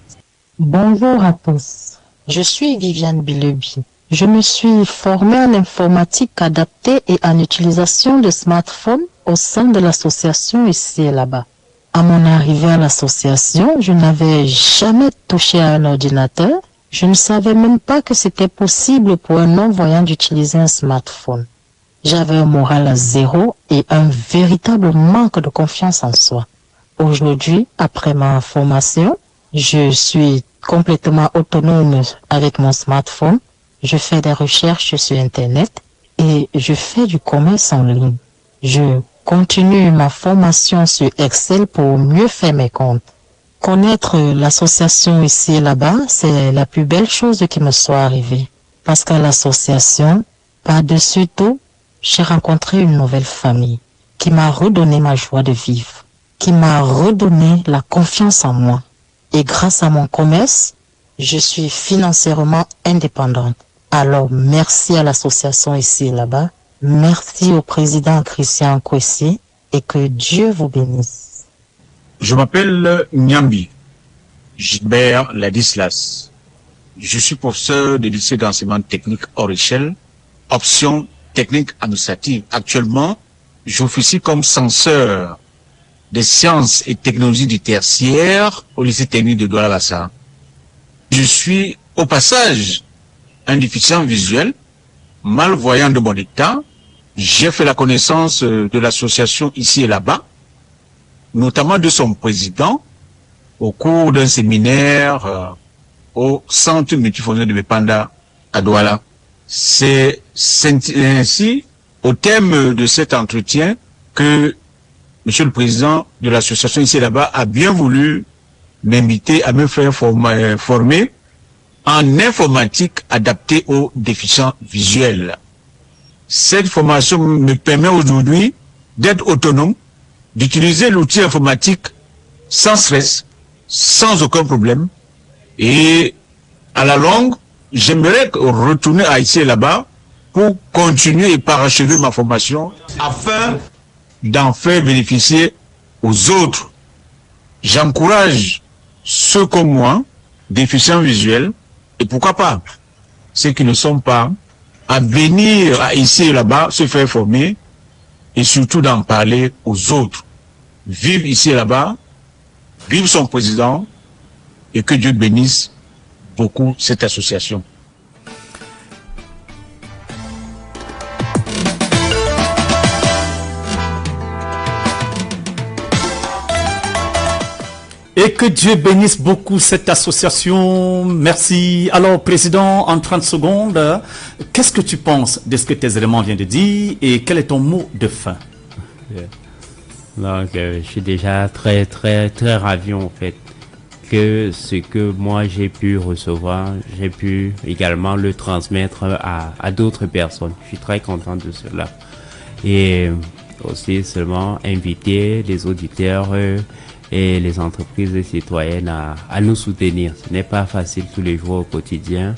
[SPEAKER 10] Bonjour à tous, je suis Viviane Bilebi. Je me suis formée en informatique adaptée et en utilisation de smartphones au sein de l'association Ici et Là-bas. À mon arrivée à l'association, je n'avais jamais touché à un ordinateur. Je ne savais même pas que c'était possible pour un non-voyant d'utiliser un smartphone. J'avais un moral à zéro et un véritable manque de confiance en soi. Aujourd'hui, après ma formation, je suis complètement autonome avec mon smartphone. Je fais des recherches sur Internet et je fais du commerce en ligne. Je continue ma formation sur Excel pour mieux faire mes comptes. Connaître l'association Ici et Là-bas, c'est la plus belle chose qui me soit arrivée. Parce qu'à l'association, par-dessus tout, j'ai rencontré une nouvelle famille qui m'a redonné ma joie de vivre, qui m'a redonné la confiance en moi. Et grâce à mon commerce, je suis financièrement indépendante. Alors, merci à l'association Ici et Là-bas. Merci au président Christian Kwesi et que Dieu vous bénisse.
[SPEAKER 11] Je m'appelle Nyambi Gilbert Ladislas. Je suis professeur de lycée d'enseignement technique hors échelle, option technique administrative. Actuellement, j'officie comme censeur des sciences et technologies du tertiaire au lycée technique de Douala-Bassa. Je suis au passage un déficient visuel, malvoyant de mon état. J'ai fait la connaissance de l'association Ici et Là-bas, notamment de son président, au cours d'un séminaire au centre multifonctionnel de Bepanda à Douala. C'est ainsi, au thème de cet entretien, que Monsieur le Président de l'association Ici et Là-bas a bien voulu m'inviter à me faire former en informatique adaptée aux déficients visuels. Cette formation me permet aujourd'hui d'être autonome, d'utiliser l'outil informatique sans stress, sans aucun problème. Et à la longue, j'aimerais retourner à Ici et Là-bas pour continuer et parachever ma formation afin d'en faire bénéficier aux autres. J'encourage ceux comme moi, déficients visuels, et pourquoi pas ceux qui ne sont pas, à venir à Ici et Là-bas se faire former et surtout d'en parler aux autres. Vive Ici et Là-bas, vive son président et que Dieu bénisse beaucoup cette association.
[SPEAKER 2] Et que Dieu bénisse beaucoup cette association. Merci. Alors, Président, en 30 secondes, qu'est-ce que tu penses de ce que tes éléments viennent de dire et quel est ton mot de fin?
[SPEAKER 5] Donc, je suis déjà très ravi en fait que ce que moi j'ai pu recevoir, j'ai pu également le transmettre à d'autres personnes. Je suis très content de cela. Et aussi seulement inviter les auditeurs et les entreprises citoyennes à nous soutenir. Ce n'est pas facile tous les jours au quotidien.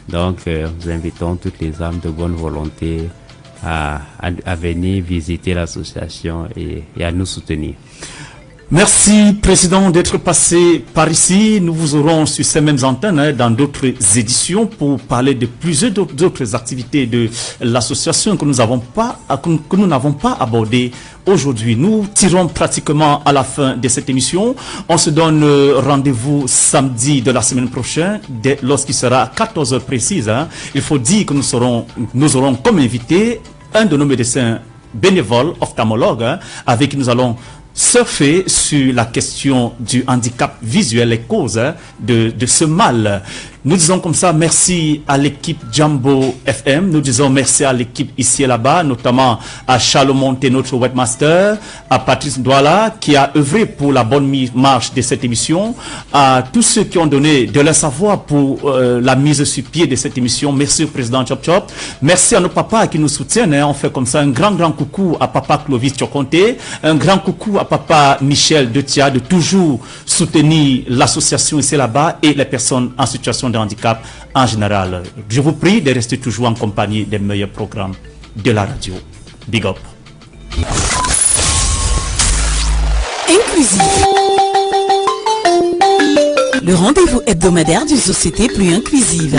[SPEAKER 5] Donc, nous invitons toutes les âmes de bonne volonté à venir visiter l'association et à nous soutenir.
[SPEAKER 2] Merci, Président, d'être passé par ici. Nous vous aurons sur ces mêmes antennes dans d'autres éditions pour parler de plusieurs d'autres activités de l'association que nous n'avons pas abordées aujourd'hui. Nous tirons pratiquement à la fin de cette émission. On se donne rendez-vous samedi de la semaine prochaine, lorsqu'il sera 14h précise. Il faut dire que nous aurons comme invité un de nos médecins bénévoles, ophtalmologues, avec qui nous allons surfer sur la question du handicap visuel et causes de ce mal. Nous disons comme ça merci à l'équipe Jambo FM, nous disons merci à l'équipe ici et là-bas, notamment à Charles Monté, notre webmaster, à Patrice Douala qui a œuvré pour la bonne marche de cette émission, à tous ceux qui ont donné de leur savoir pour la mise sur pied de cette émission. Merci au président Chop Chop, merci à nos papas qui nous soutiennent, on fait comme ça un grand coucou à papa Clovis Chokonté, un grand coucou à papa Michel Detia de toujours soutenir l'association ici et là-bas et les personnes en situation de handicap en général. Je vous prie de rester toujours en compagnie des meilleurs programmes de la radio. Big up.
[SPEAKER 1] Inclusif. Le rendez-vous hebdomadaire d'une société plus inclusive.